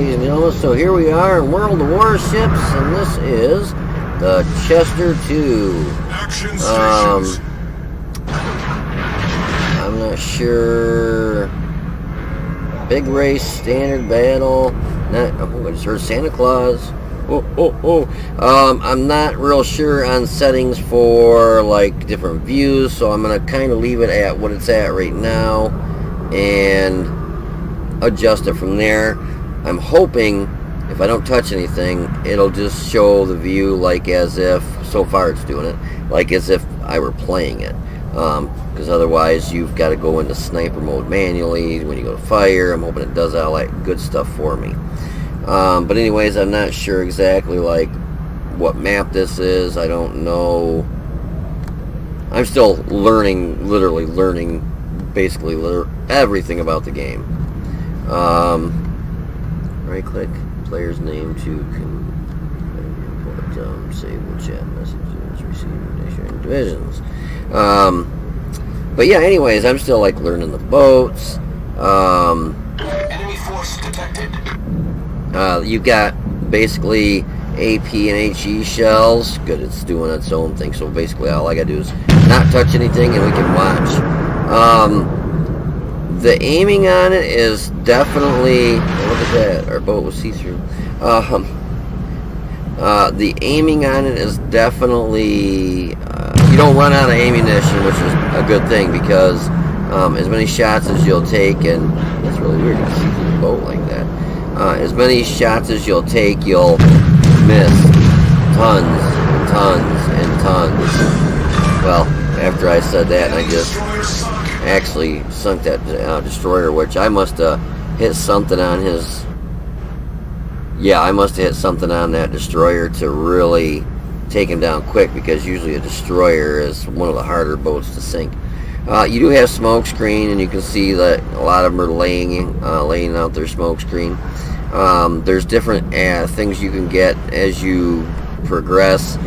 ladies and gentlemen. So here we are in World of Warships, and this is the Chester II. Action stations. I'm not sure. Big race, standard battle. I just heard Santa Claus. I'm not real sure on settings for like different views, so I'm gonna kind of leave it at what it's at right now and adjust it from there. I'm hoping if I don't touch anything, it'll just show the view like as if, so far it's doing it, like as if I were playing it. Because otherwise you've got to go into sniper mode manually when you go to fire. I'm hoping it does all that good stuff for me. But anyways, I'm not sure exactly like what map this is. I don't know. I'm still learning, literally learning basically everything about the game. Right click player's name to import disable chat messages, receive divisions. But yeah, anyways, I'm still like learning the boats. Enemy force detected. You've got basically AP and HE shells. Good, it's doing its own thing. So basically all I gotta do is not touch anything and we can watch. The aiming on it is definitely, look at that, our boat was see-through. The aiming on it is definitely, you don't run out of ammunition, which is a good thing, because as many shots as you'll take, and that's really weird, you can see through the boat like that. As many shots as you'll take, you'll miss tons and tons and tons. Well, after I said that, I just actually sunk that destroyer, which I must have hit something on his... Yeah, I must have hit something on that destroyer to really take him down quick, because usually a destroyer is one of the harder boats to sink. You do have smoke screen, and you can see that a lot of them are laying out their smoke screen. There's different things you can get as you progress,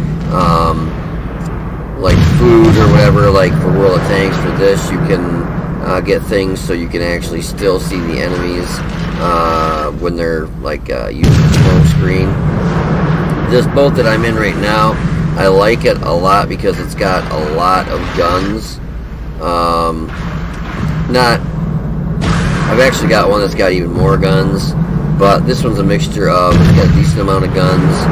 like food or whatever. Like for World of Tanks, for this you can get things so you can actually still see the enemies when they're like using the smoke screen. This boat that I'm in right now, I like it a lot because it's got a lot of guns. I've actually got one that's got even more guns, but this one's a mixture of, it's got a decent amount of guns,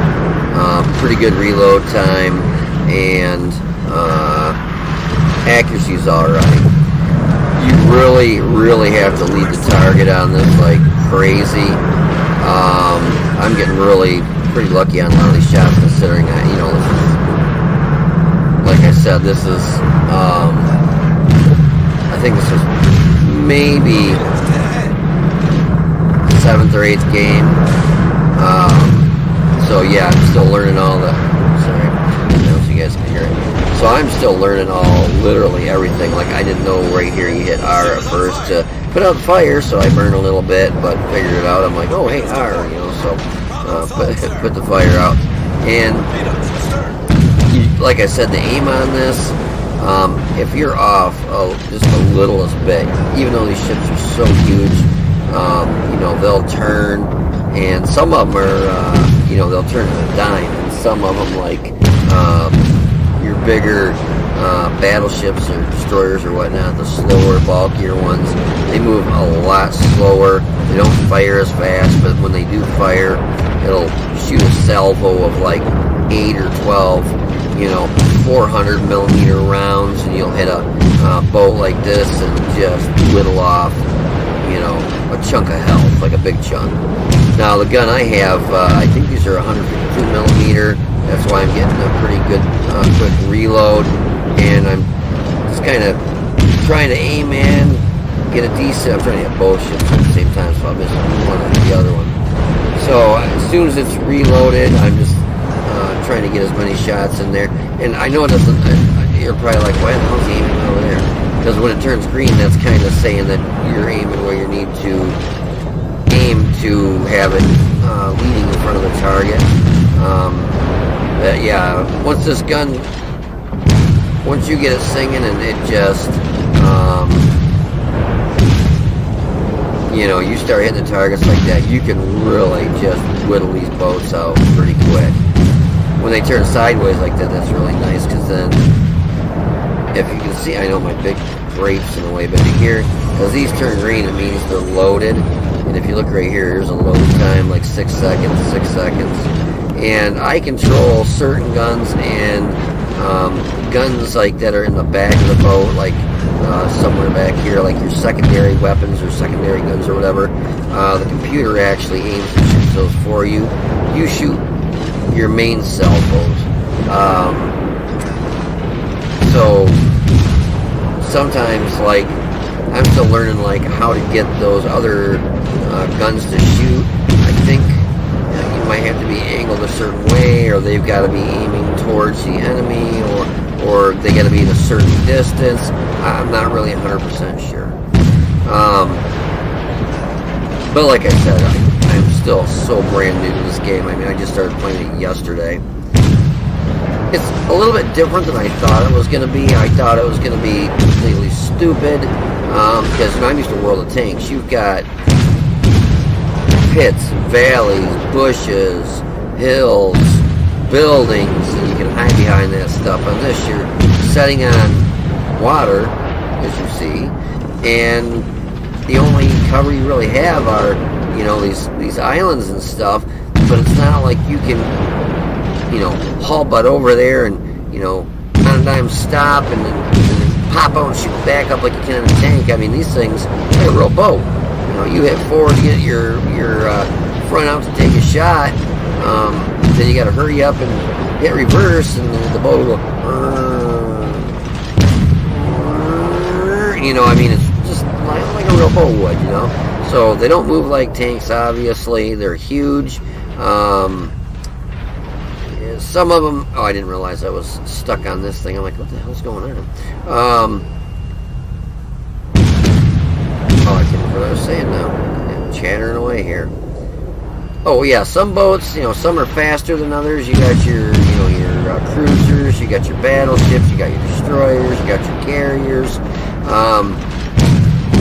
pretty good reload time, and accuracy's alright. You really have to lead the target on this like crazy. I'm getting pretty lucky on a lot of these shots, considering that, you know, this is, like I said, this is, I think this was maybe 7th or 8th game. So yeah, I'm still learning all the, sorry, I don't know if you guys can hear it. So I'm still learning literally everything. Like I didn't know right here you hit R at first to put out the fire, so I burned a little bit, but figured it out. I'm like, oh hey, R, you know, so put the fire out. And like I said, the aim on this, if you're off just the littlest bit, even though these ships are so huge, you know, they'll turn, and some of them are, you know, they'll turn to a dime, and some of them, like your bigger battleships or destroyers or whatnot, the slower, bulkier ones, they move a lot slower. They don't fire as fast, but when they do fire, it'll shoot a salvo of like 8 or 12, you know, 400 millimeter rounds, and you'll hit a boat like this and just whittle off, you know, a chunk of health, like a big chunk. Now the gun I have, I think these are 152 millimeter. That's why I'm getting a pretty good quick reload, and I'm just kind of trying to aim in, get a decent. I'm trying to hit both ships at the same time, so I'm missing one or the other one. So as soon as it's reloaded, I'm just trying to get as many shots in there. And I know it doesn't. You're probably like, why the hell's he aiming over there? Because when it turns green, that's kind of saying that you're aiming where you need to aim to have it leading in front of the target. Yeah, once this gun, once you get it singing, and it just, you know, you start hitting the targets like that, you can really just whittle these boats out pretty quick. When they turn sideways like that, that's really nice, because then, if you can see, I know my big grapes in the way, but here, as these turn green, it means they're loaded. And if you look right here, there's a load time, like 6 seconds, 6 seconds. And I control certain guns and guns like that are in the back of the boat, like somewhere back here, like your secondary weapons or secondary guns or whatever. The computer actually aims and shoots those for you. You shoot your main salvos. So sometimes, like, I'm still learning like how to get those other guns to shoot. I think you might have to be angled a certain way, or they've got to be aiming towards the enemy, or they got to be in a certain distance. I'm not really 100% sure. But like I said, I'm still so brand new to this game. I mean, I just started playing it yesterday. It's a little bit different than I thought it was going to be. I thought it was going to be completely stupid, because when I'm used to World of Tanks, you've got pits, valleys, bushes, hills, buildings, and you can hide behind that stuff. On this, you're setting on water, as you see, and the only cover you really have are, you know, these islands and stuff, but it's not like you can, you know, haul butt over there and, you know, on a dime stop and then pop out and shoot back up like you can in a tank. I mean, these things, they're a real boat. You know, you hit forward to get your front out to take a shot, then you got to hurry up and hit reverse, and the boat will go, you know, I mean, it's just like a real boat would, you know. So they don't move like tanks, obviously. They're huge. Some of them, oh, I didn't realize I was stuck on this thing. I'm like, what the hell's going on? Oh, I can't remember what I was saying now. I'm chattering away here. Oh yeah, some boats, you know, some are faster than others. You got your, you know, your cruisers, you got your battleships, you got your destroyers, you got your carriers.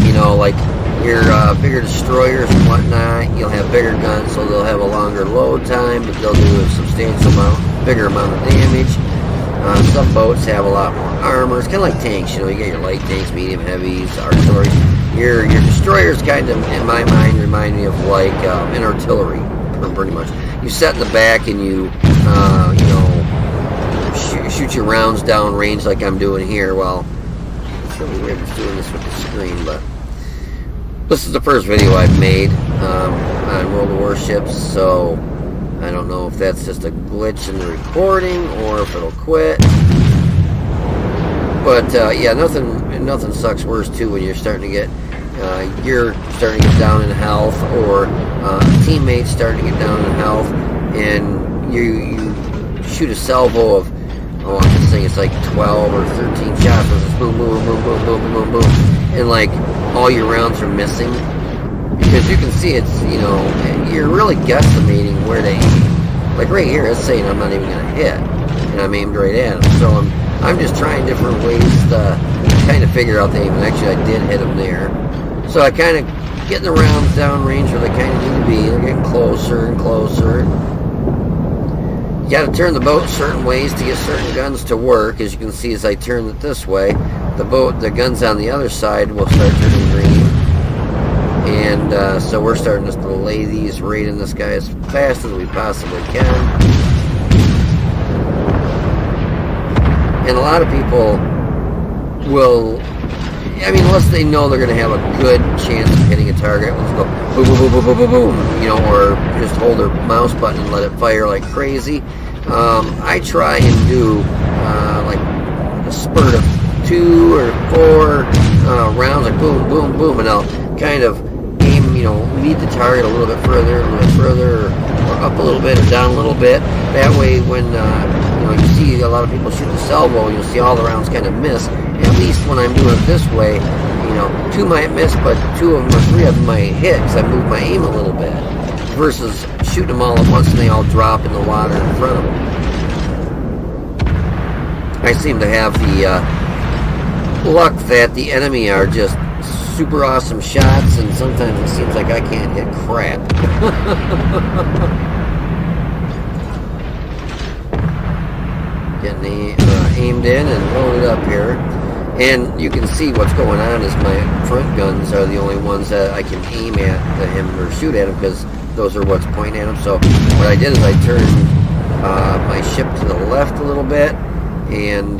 You know, like your bigger destroyers and whatnot, you'll have bigger guns, so they'll have a longer load time, but they'll do a substantial bigger amount of damage. Some boats have a lot more armor. It's kind of like tanks, you know, you got your light tanks, medium heavies, artillery. Your destroyers kind of, in my mind, remind me of like an artillery, pretty much. You set in the back and you, you know, shoot your rounds down range like I'm doing here. Well, it's really weird just doing this with the screen, but this is the first video I've made on World of Warships, so I don't know if that's just a glitch in the recording or if it'll quit. But yeah, nothing sucks worse too when you're starting to get down in health, or teammates starting to get down in health, and you shoot a salvo of, oh, I'm just saying it's like 12 or 13 shots with this boom, boom, boom, boom, boom, boom, boom, and like all your rounds are missing, because you can see it's, you know, you're really guesstimating where they aim. Like right here, it's saying I'm not even gonna hit, and I'm aimed right at them. So I'm just trying different ways to kind of figure out the aim, and actually I did hit them there. So I kind of getting the rounds down range where they kind of need to be. They're getting closer and closer. You got to turn the boat certain ways to get certain guns to work. As you can see, as I turn it this way, the guns on the other side will start turning green. And so we're starting just to lay these right in this guy as fast as we possibly can. And a lot of people will, I mean, unless they know they're going to have a good chance of hitting a target, let's go boom, boom, boom, boom, boom, boom, boom, you know, or just hold their mouse button and let it fire like crazy. I try and do like a spurt of 2 or 4 rounds, like boom, boom, boom, and I'll kind of aim, you know, lead the target a little bit further, or up a little bit, or down a little bit. That way, when you know, you see a lot of people shoot the salvo, you'll see all the rounds kind of miss. At least when I'm doing it this way, you know, 2 might miss, but 2 of them or 3 of them might hit, because I moved my aim a little bit, versus shooting them all at once and they all drop in the water in front of them. I seem to have the luck that the enemy are just super awesome shots, and sometimes it seems like I can't hit crap. Getting aimed in and loaded up here. And you can see what's going on is my front guns are the only ones that I can aim at him or shoot at him, because those are what's pointing at him. So what I did is I turned my ship to the left a little bit and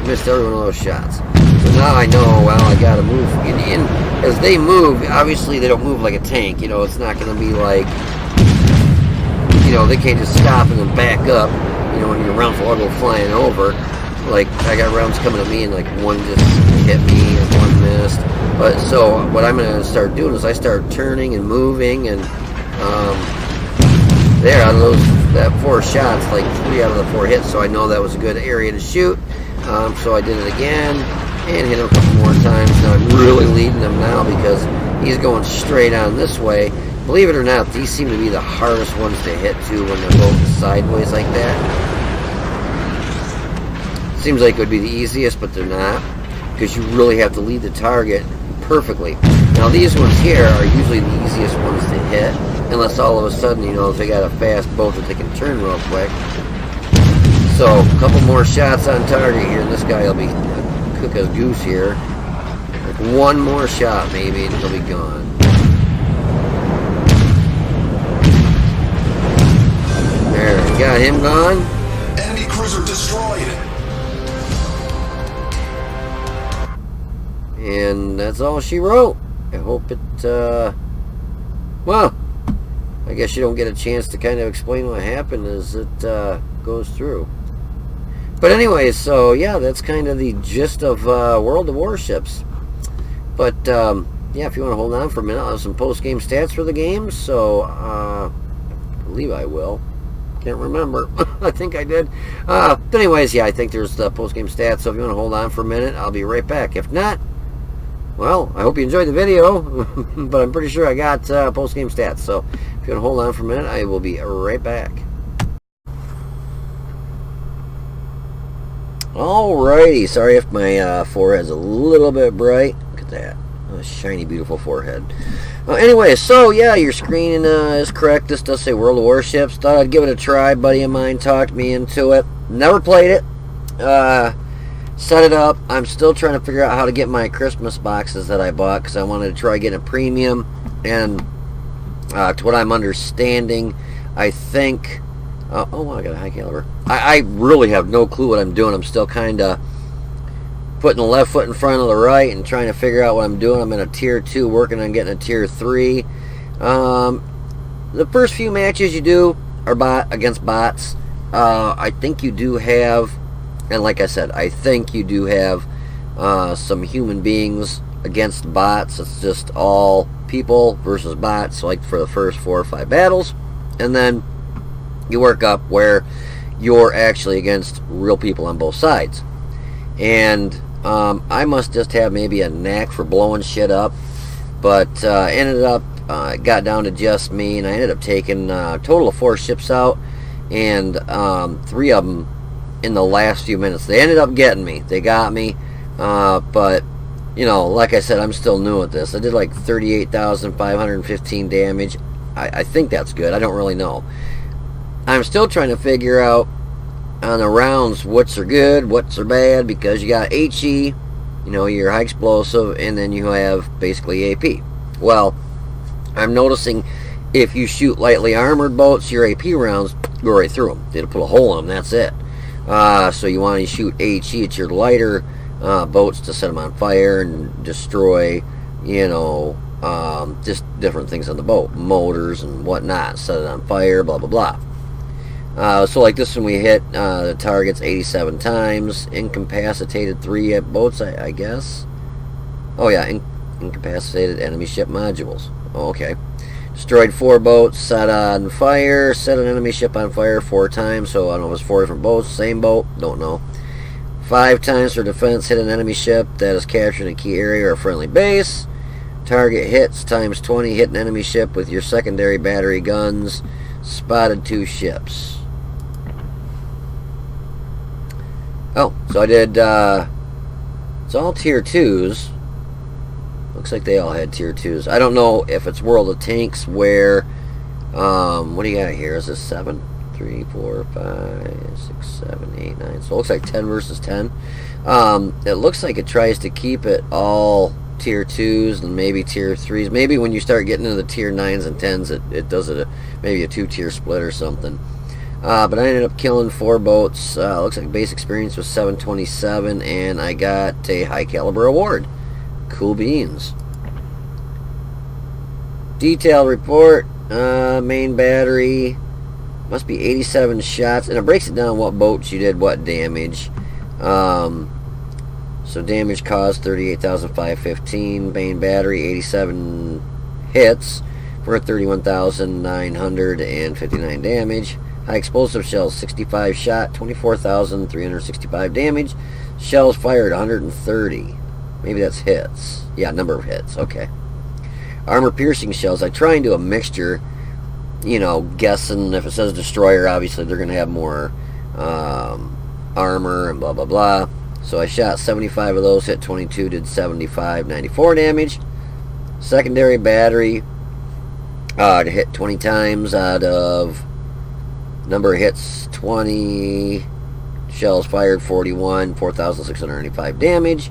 missed every one of those shots. So now I know, well, I gotta move. And as they move, obviously they don't move like a tank. You know, it's not gonna be like, you know, they can't just stop and then back up. You know, when your rounds all go flying over. Like, I got rounds coming at me and like one just hit me and one missed. But so what I'm gonna start doing is I start turning and moving, and there, out of that 4 shots, like 3 out of the 4 hits, so I know that was a good area to shoot. So I did it again and hit him a couple more times. Now I'm really leading him now because he's going straight on this way. Believe it or not, these seem to be the hardest ones to hit too when they're both sideways like that. Seems like it would be the easiest, but they're not, because you really have to lead the target perfectly. Now these ones here are usually the easiest ones to hit, unless all of a sudden, you know, if they got a fast boat that they can turn real quick. So a couple more shots on target here, and this guy will be cook as goose here. Like one more shot maybe, and he'll be gone. There, we got him gone. Enemy cruiser destroyed. And that's all she wrote. I hope it, well, I guess you don't get a chance to kind of explain what happened as it goes through. But anyway, so yeah, that's kind of the gist of World of Warships. But yeah, if you want to hold on for a minute, I'll have some post-game stats for the game. So I believe I will. Can't remember. I think I did. But anyways, yeah, I think there's the post-game stats. So if you want to hold on for a minute, I'll be right back. If not, well, I hope you enjoyed the video, but I'm pretty sure I got post-game stats. So if you want to hold on for a minute, I will be right back. Alrighty, sorry if my forehead's a little bit bright. Look at that. Oh, shiny, beautiful forehead. Anyway, so yeah, your screen is correct. This does say World of Warships. Thought I'd give it a try. Buddy of mine talked me into it. Never played it. Set it up. I'm still trying to figure out how to get my Christmas boxes that I bought, because I wanted to try getting a premium. And to what I'm understanding, I think... oh, wow, I got a high caliber. I really have no clue what I'm doing. I'm still kind of putting the left foot in front of the right and trying to figure out what I'm doing. I'm in a tier 2, working on getting a tier 3. The first few matches you do are against bots. I think you do have... And like I said, I think you do have some human beings against bots. It's just all people versus bots, like for the first 4 or 5 battles. And then you work up where you're actually against real people on both sides. And I must just have maybe a knack for blowing shit up. But ended up, got down to just me, and I ended up taking a total of 4 ships out. And 3 of them in the last few minutes. They ended up getting me. They got me. But, you know, like I said, I'm still new at this. I did like 38,515 damage. I think that's good. I don't really know. I'm still trying to figure out on the rounds what's are good, what's are bad, because you got HE, you know, your high explosive, and then you have basically AP. Well, I'm noticing if you shoot lightly armored boats, your AP rounds go right through them. It'll put a hole in them, that's it. So you want to shoot HE at your lighter boats to set them on fire and destroy, you know, just different things on the boat, motors and whatnot, set it on fire, blah blah blah. So like this one, we hit the targets 87 times, incapacitated 3 boats, I guess. Oh yeah, incapacitated enemy ship modules. Oh, okay. Destroyed 4 boats, set on fire, set an enemy ship on fire 4 times, so I don't know if it was 4 different boats, same boat, don't know. 5 times for defense, hit an enemy ship that is captured in a key area or a friendly base. Target hits times 20, hit an enemy ship with your secondary battery guns. Spotted 2 ships. Oh, so I did It's all tier 2s. Looks like they all had tier 2s. I don't know if it's World of Tanks where, what do you got here? Is this 7? 3, 4, 5, 6, 7, 8, 9. So it looks like 10 versus 10. It looks like it tries to keep it all tier 2s and maybe tier 3s. Maybe when you start getting into the tier 9s and 10s, it does maybe a 2-tier split or something. But I ended up killing 4 boats. Looks like base experience was 727, and I got a high caliber award. Cool beans. Detailed report. Main battery. Must be 87 shots, and it breaks it down what boats you did what damage. So damage caused 38,515. Main battery 87 hits for 31,959 damage. High explosive shells 65 shot, 24,365 damage. Shells fired 130. Maybe that's hits. Yeah, number of hits. Okay. Armor piercing shells. I try and do a mixture. You know, guessing if it says destroyer, obviously they're going to have more armor and blah, blah, blah. So I shot 75 of those, hit 22, did 75, 94 damage. Secondary battery, to hit 20 times out of number of hits 20, shells fired 41, 4,695 damage.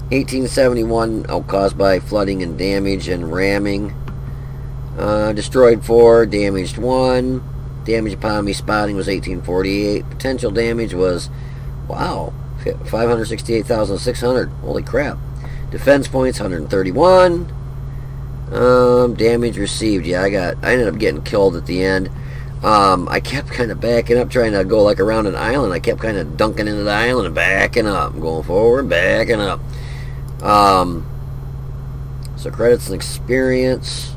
1871, caused by flooding and damage and ramming. Destroyed 4, damaged 1. Damage upon me spotting was 1848. Potential damage was, wow, 568,600. Holy crap. Defense points 131. Damage received. Yeah, I ended up getting killed at the end. I kept kind of backing up, trying to go like around an island. I kept kind of dunking into the island and backing up, going forward, backing up. So credits and experience.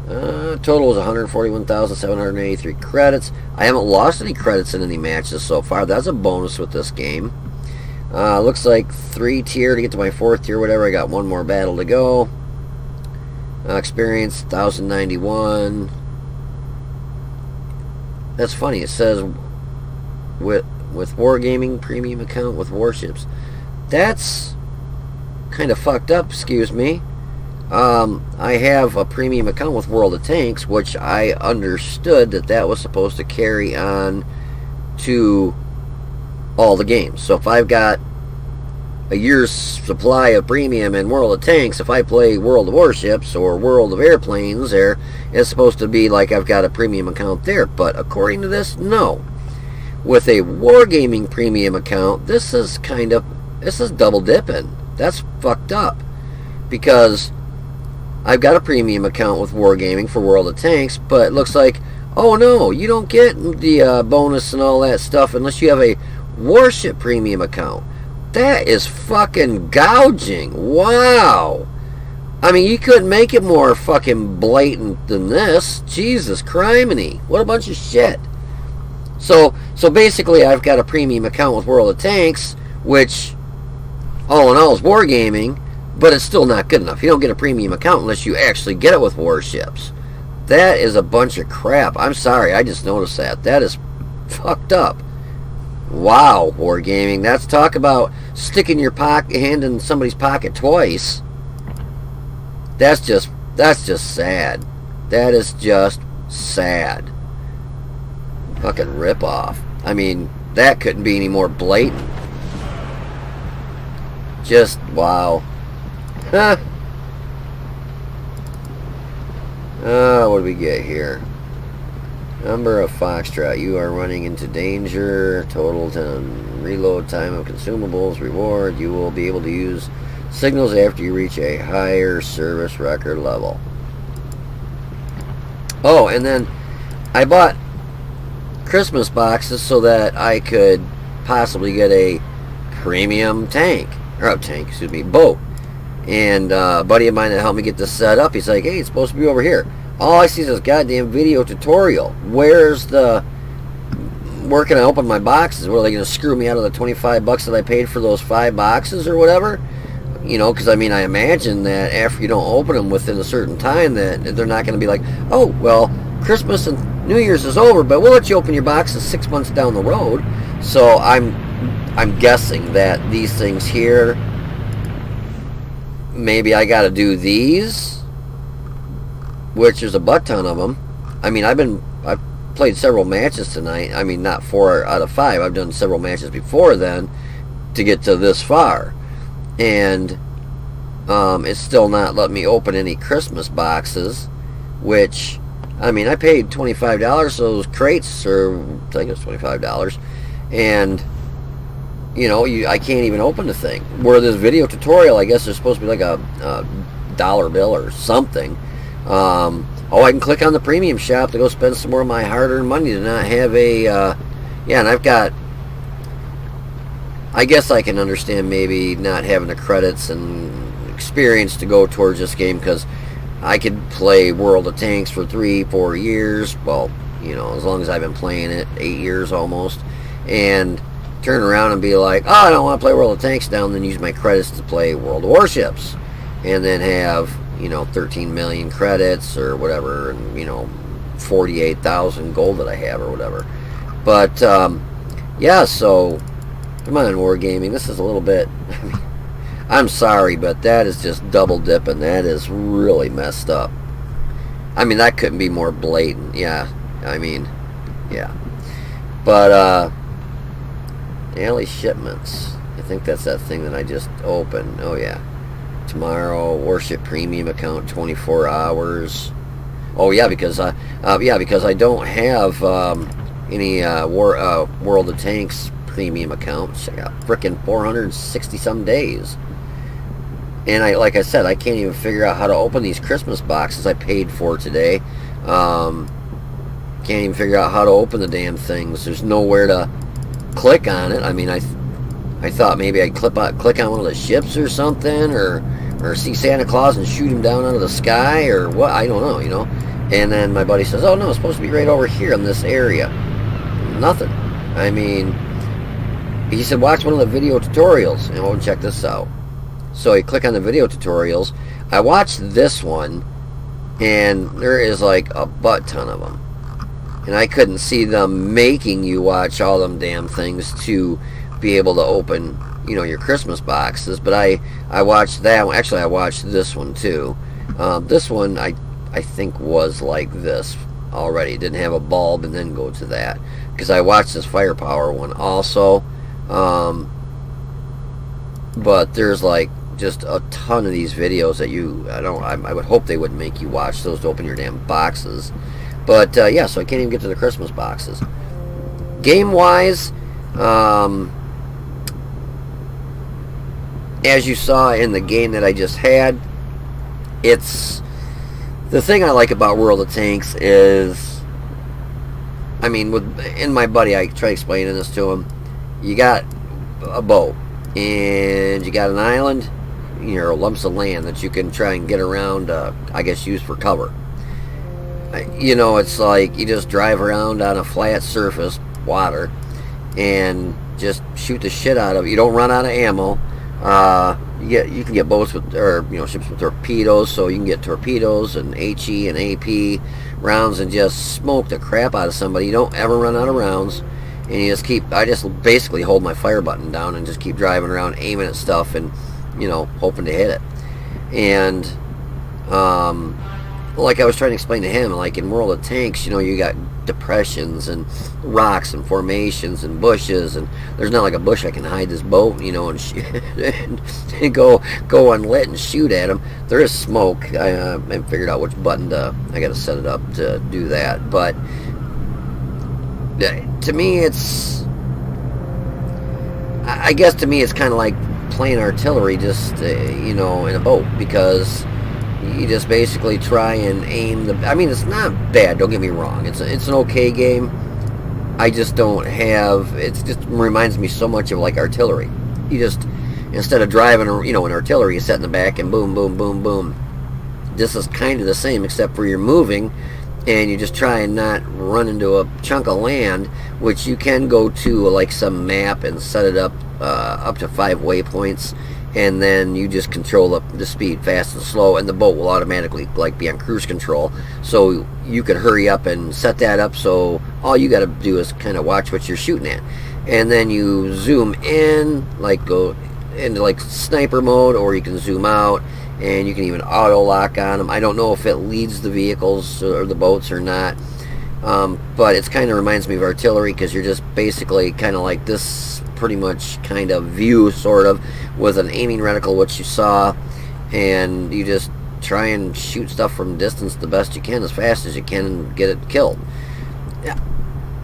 Total was 141,783 credits. I haven't lost any credits in any matches so far. That's a bonus with this game. Looks like 3 tier to get to my 4th tier, whatever. I got 1 more battle to go. Experience 1,091. That's funny. It says with Wargaming premium account with warships. That's kind of fucked up. Excuse me. I have a premium account with World of Tanks, which I understood that was supposed to carry on to all the games. So if I've got a year's supply of premium in World of Tanks, if I play World of Warships or World of Airplanes, it's supposed to be like I've got a premium account there. But according to this, no. With a Wargaming premium account, this is double dipping. That's fucked up. Because I've got a premium account with Wargaming for World of Tanks, but it looks like, oh no, you don't get the bonus and all that stuff unless you have a Warship premium account. That is fucking gouging. Wow. I mean, you couldn't make it more fucking blatant than this. Jesus criminy. What a bunch of shit. So basically, I've got a premium account with World of Tanks, which, all in all, is Wargaming, but it's still not good enough. You don't get a premium account unless you actually get it with warships. That is a bunch of crap. I'm sorry, I just noticed that. That is fucked up. Wow, Wargaming. That's talk about sticking your hand in somebody's pocket twice. That's just sad. That is just sad. Fucking rip-off. I mean, that couldn't be any more blatant. Just, wow. Huh. What do we get here? Number of Foxtrot. You are running into danger. Total time. Reload time of consumables. Reward. You will be able to use signals after you reach a higher service record level. Oh, and then I bought Christmas boxes so that I could possibly get a premium boat. And a buddy of mine that helped me get this set up, he's like, hey, it's supposed to be over here. All I see is this goddamn video tutorial. Where can I open my boxes? What, are they going to screw me out of the $25 that I paid for those 5 boxes or whatever? You know, because I mean, I imagine that after you don't open them within a certain time, that they're not going to be like, oh, well, Christmas and New Year's is over, but we'll let you open your boxes 6 months down the road. So I'm I'm guessing that these things here, maybe I got to do these, which is a butt ton of them. I mean, I've played several matches tonight. I mean, not 4 out of 5. I've done several matches before then to get to this far, and it's still not letting me open any Christmas boxes, which, I mean, I paid $25 for those crates, or I think it was $25, and you know, I can't even open the thing. Where this video tutorial, I guess there's supposed to be like a dollar bill or something. I can click on the premium shop to go spend some more of my hard-earned money to not have a, yeah, and I've got, I guess I can understand maybe not having the credits and experience to go towards this game, because I could play World of Tanks for 3-4 years, well, you know, as long as I've been playing it, 8 years almost, and turn around and be like, oh, I don't want to play World of Tanks now, and then use my credits to play World of Warships, and then have, you know, 13 million credits or whatever, and, you know, 48,000 gold that I have or whatever. But yeah, so come on, Wargaming, this is a little bit, I mean, I'm sorry, but that is just double dipping. That is really messed up. I mean, that couldn't be more blatant. Yeah, I mean, yeah. But daily shipments, I think that's that thing that I just opened. Oh yeah, tomorrow, Warship Premium account, 24 hours. Oh yeah, because I don't have any World of Tanks premium accounts. I got frickin' 460 some days, and like I said, I can't even figure out how to open these Christmas boxes I paid for today. Can't even figure out how to open the damn things. There's nowhere to click on it. I mean, I thought maybe I'd click on one of the ships or something, or see Santa Claus and shoot him down out of the sky, or what, I don't know, you know. And then my buddy says, oh no, it's supposed to be right over here in this area. Nothing. I mean, he said, watch one of the video tutorials, and we'll check this out. So you click on the video tutorials. I watched this one, and there is like a butt ton of them. And I couldn't see them making you watch all them damn things to be able to open, you know, your Christmas boxes. But I watched that one. Actually, I watched this one too. This one I think was like this already. Didn't have a bulb and then go to that. Because I watched this Firepower one also. But there's like just a ton of these videos that I would hope they wouldn't make you watch those to open your damn boxes. But yeah, so I can't even get to the Christmas boxes. Game wise, as you saw in the game that I just had, it's the thing I like about World of Tanks is, I mean, in my buddy, I try explaining this to him. You got a boat, and you got an island, you know, lumps of land that you can try and get around, I guess, use for cover. You know, it's like you just drive around on a flat surface, water, and just shoot the shit out of it. You don't run out of ammo. You can get boats with, or you know, ships with torpedoes, so you can get torpedoes and HE and AP rounds and just smoke the crap out of somebody. You don't ever run out of rounds, and you just keep. I just basically hold my fire button down and just keep driving around, aiming at stuff, and you know, hoping to hit it. And like I was trying to explain to him, like in World of Tanks, you know, you got depressions and rocks and formations and bushes, and there's not like a bush I can hide this boat, you know, and and go unlit and shoot at them. There is smoke. I haven't figured out which button I got to set it up to do that, but to me, I guess to me it's kind of like playing artillery, just you know, in a boat, because you just basically try and aim the. I mean, it's not bad. Don't get me wrong. It's an okay game. I just don't have. It just reminds me so much of like artillery. You just, instead of driving, you know, an artillery, you sit in the back and boom, boom, boom, boom. This is kind of the same, except for you're moving, and you just try and not run into a chunk of land, which you can go to like some map and set it up to 5 waypoints. And then you just control the speed, fast and slow, and the boat will automatically like be on cruise control. So you can hurry up and set that up, so all you got to do is kind of watch what you're shooting at. and then you zoom in, like go into like sniper mode, or you can zoom out, and you can even auto lock on them. I don't know if it leads the vehicles or the boats or not, but it kind of reminds me of artillery, because you're just basically kind of like this pretty much kind of view, sort of, with an aiming reticle, which you saw, and you just try and shoot stuff from distance the best you can, as fast as you can, and get it killed.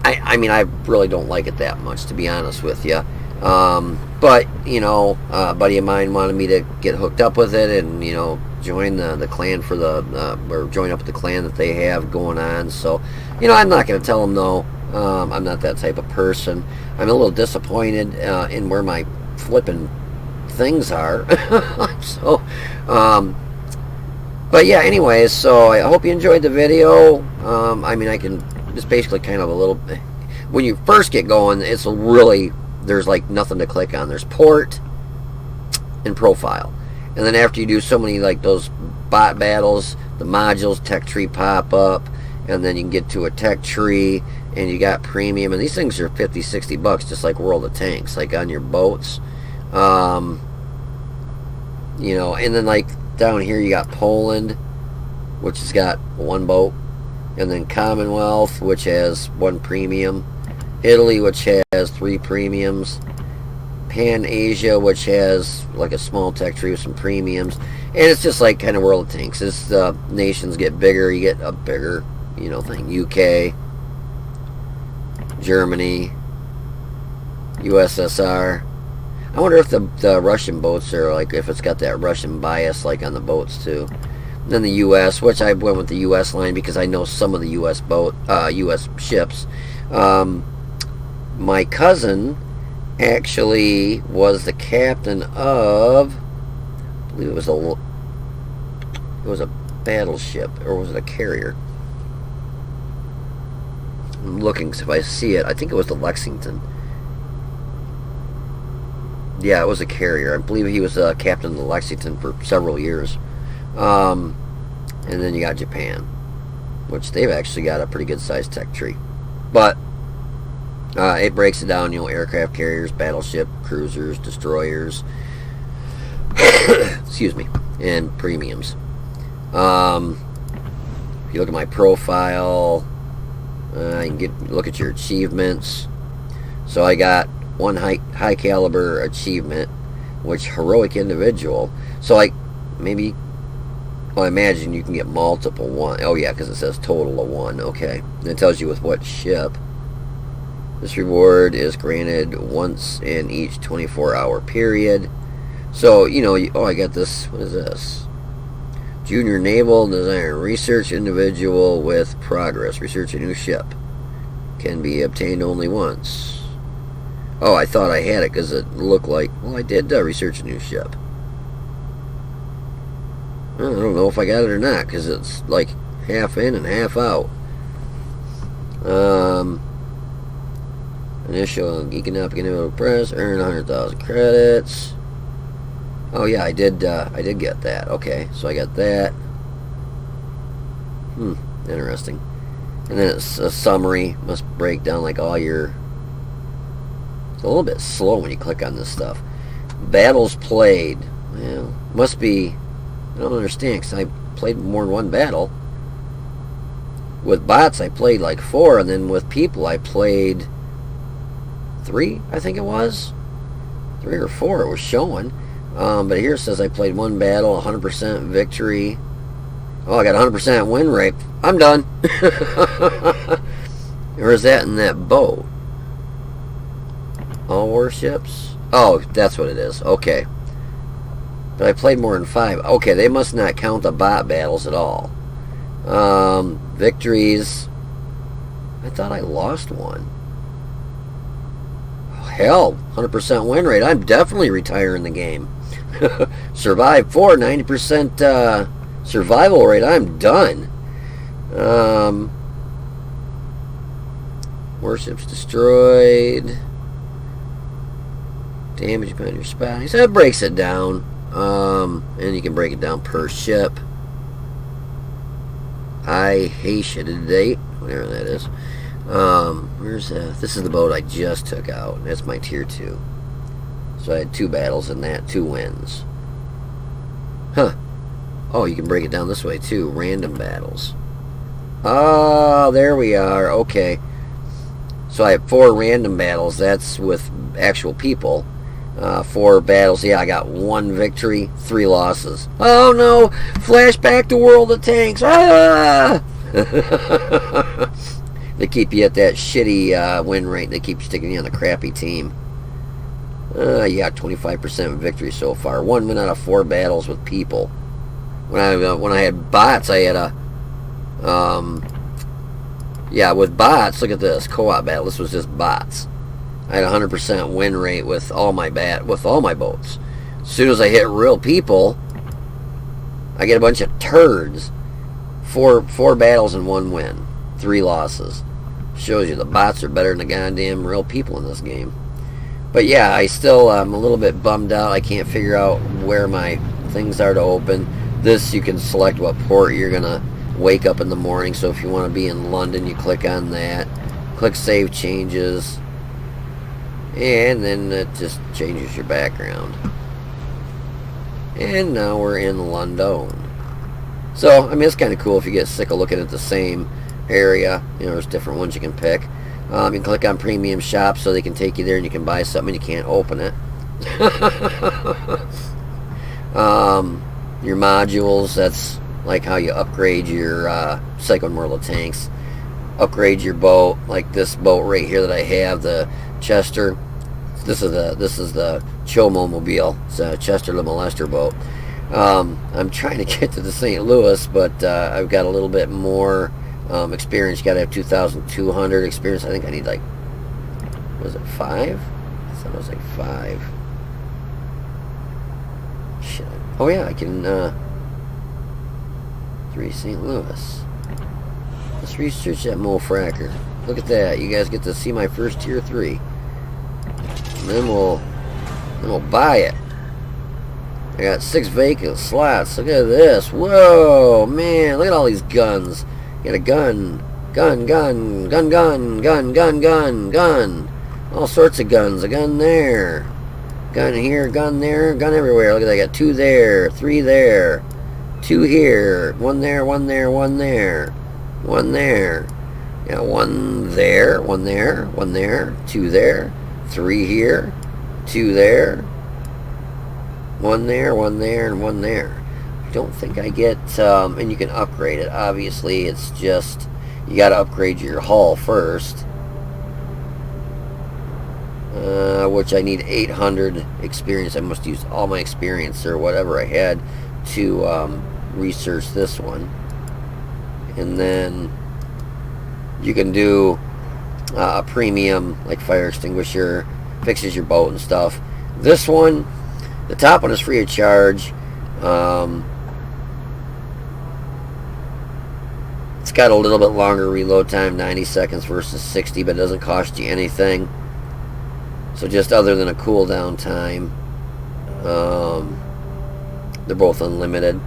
I mean, I really don't like it that much, to be honest with you. But, you know, a buddy of mine wanted me to get hooked up with it and, you know, join the clan for or join up with the clan that they have going on. So, you know, I'm not going to tell them no. I'm not that type of person. I'm a little disappointed in where my flipping things are. So, but yeah, anyways, so I hope you enjoyed the video. I mean, I can just basically kind of a little, when you first get going, it's really, there's like nothing to click on. There's port and profile. And then after you do so many like those bot battles, the modules, tech tree pop up, and then you can get to a tech tree, and you got premium, and these things are 50, 60 bucks, just like World of Tanks, like on your boats. You know, and then like down here you got Poland, which has got one boat, and then Commonwealth, which has one premium, Italy, which has 3 premiums, Pan Asia, which has like a small tech tree with some premiums, and it's just like kind of World of Tanks. As the nations get bigger, you get a bigger, you know, thing. UK, Germany, USSR. I wonder if the Russian boats are like, if it's got that Russian bias like on the boats too. And then the U.S., which I went with the U.S. line because I know some of the U.S. U.S. ships. My cousin actually was the captain of, I believe it was a battleship, or was it a carrier? I'm looking, so if I see it, I think it was the Lexington. Yeah, it was a carrier. I believe he was a captain of the Lexington for several years. And then you got Japan, which they've actually got a pretty good sized tech tree. But it breaks it down, you know, aircraft carriers, battleship, cruisers, destroyers, excuse me, and premiums. If you look at my profile, you can look at your achievements. So I got one high caliber achievement, which heroic individual. So like maybe, well, I imagine you can get multiple one. Oh yeah, because it says total of 1. Okay, and it tells you with what ship. This reward is granted once in each 24-hour period. So, you know, oh, I got this. What is this? Junior Naval Design Research individual with progress. Research a new ship. Can be obtained only once. Oh, I thought I had it because it looked like, well, I did research a new ship. I don't know if I got it or not because it's like half in and half out. Initial economic individual press, earn 100,000 credits. Oh yeah, I did get that. Okay, so I got that. Interesting. And then it's a summary. Must break down like all your. It's a little bit slow when you click on this stuff. Battles played. Well, must be. I don't understand because I played more than one battle. With bots, I played like 4, and then with people, I played 3. I think it was 3 or 4. It was showing. But here it says I played 1 battle, 100% victory. Oh, I got 100% win rate. I'm done. Or is that in that boat? All warships? Oh, that's what it is. Okay. But I played more than 5. Okay, they must not count the bot battles at all. Victories. I thought I lost 1. Oh, hell, 100% win rate. I'm definitely retiring the game. Survive 4, 90% survival rate. I'm done. Warships destroyed. Damage upon your spotting. So that breaks it down. And you can break it down per ship. I hate it to date, whatever that is. This is the boat I just took out. That's my tier 2. So I had 2 battles in that, 2 wins. Huh. Oh, you can break it down this way too. Random battles. Oh, there we are. Okay. So I have 4 random battles. That's with actual people. 4 battles. Yeah, I got 1 victory, 3 losses. Oh no! Flashback to World of Tanks. Ah! They keep you at that shitty win rate. They keep sticking you on the crappy team. You got 25% victory so far. 1 win out of 4 battles with people. When I had bots, I had a with bots. Look at this co-op battle. This was just bots. I had a 100% win rate with all my boats. As soon as I hit real people, I get a bunch of turds. 4 battles and 1 win, 3 losses. Shows you the bots are better than the goddamn real people in this game. But yeah, I still am a little bit bummed out. I can't figure out where my things are to open. This, you can select what port you're gonna wake up in the morning. So if you want to be in London, you click on that. Click Save Changes. And then it just changes your background. And now we're in London. So, I mean, it's kind of cool if you get sick of looking at the same area. You know, there's different ones you can pick. You can click on Premium Shop so they can take you there and you can buy something and you can't open it. Your modules, that's like how you upgrade your Second World of Tanks. Upgrade your boat, like this boat right here that I have, the Chester. This is the Chomo Mobile. It's a Chester the Molester boat. I'm trying to get to the St. Louis, but I've got a little bit more experience. You got to have 2,200 experience. I think I need like, was it 5? I thought it was like 5. Shit. Oh yeah, I can 3 St. Louis. Let's research that Mo Fracker. Look at that. You guys get to see my first tier 3. And then we'll buy it. I got 6 vacant slots. Look at this. Whoa, man. Look at all these guns. You got a gun. Gun. All sorts of guns. A gun there. Gun here, gun there, gun everywhere. Look at that. I got 2 there, 3 there, 2 here, 1 there, 1 there, 1 there, 1 there. Yeah, 1 there, 1 there, 1 there, 2 there, 3 here, 2 there, 1 there, 1 there, and 1 there. I don't think I get, and you can upgrade it. Obviously, it's just, you got to upgrade your hull first. Which I need 800 experience. I must use all my experience or whatever I had to research this one. And then you can do a premium, like fire extinguisher, fixes your boat and stuff. This one, the top one is free of charge. It's got a little bit longer reload time, 90 seconds versus 60, but it doesn't cost you anything. So just other than a cooldown time, they're both unlimited.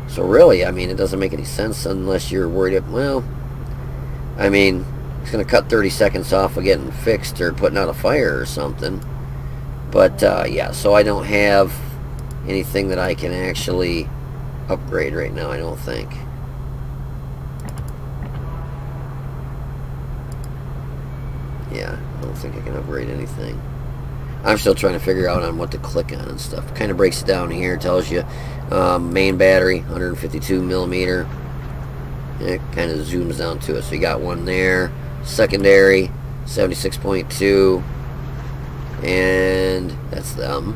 So really, I mean, it doesn't make any sense unless you're worried. Well, I mean, it's going to cut 30 seconds off of getting fixed or putting out a fire or something. But yeah, so I don't have anything that I can actually upgrade right now, I don't think. Yeah, I don't think I can upgrade anything. I'm still trying to figure out on what to click on and stuff. It kind of breaks it down here. It tells you main battery, 152 millimeter. It kind of zooms down to it. So you got 1 there. Secondary, 76.2. And that's them.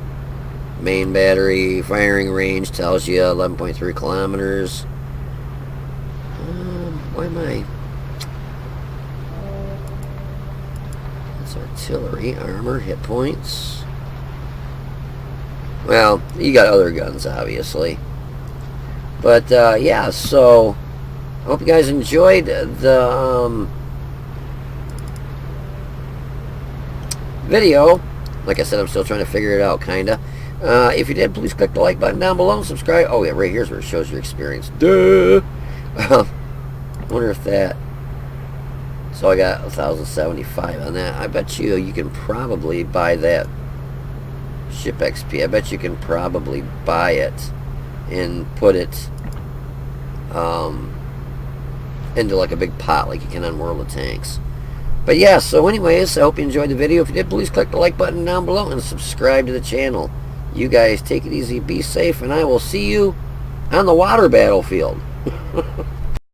Main battery, firing range tells you 11.3 kilometers. Why am I... Artillery, armor, hit points. Well, you got other guns, obviously. But, yeah, so I hope you guys enjoyed the video. Like I said, I'm still trying to figure it out, kinda. If you did, please click the like button down below and subscribe. Oh, yeah, right here's where it shows your experience. Duh! I wonder if that... So I got 1,075 on that. I bet you can probably buy that ship XP. I bet you can probably buy it and put it into like a big pot like you can on World of Tanks. But yeah, so anyways, I hope you enjoyed the video. If you did, please click the like button down below and subscribe to the channel. You guys take it easy, be safe, and I will see you on the water battlefield.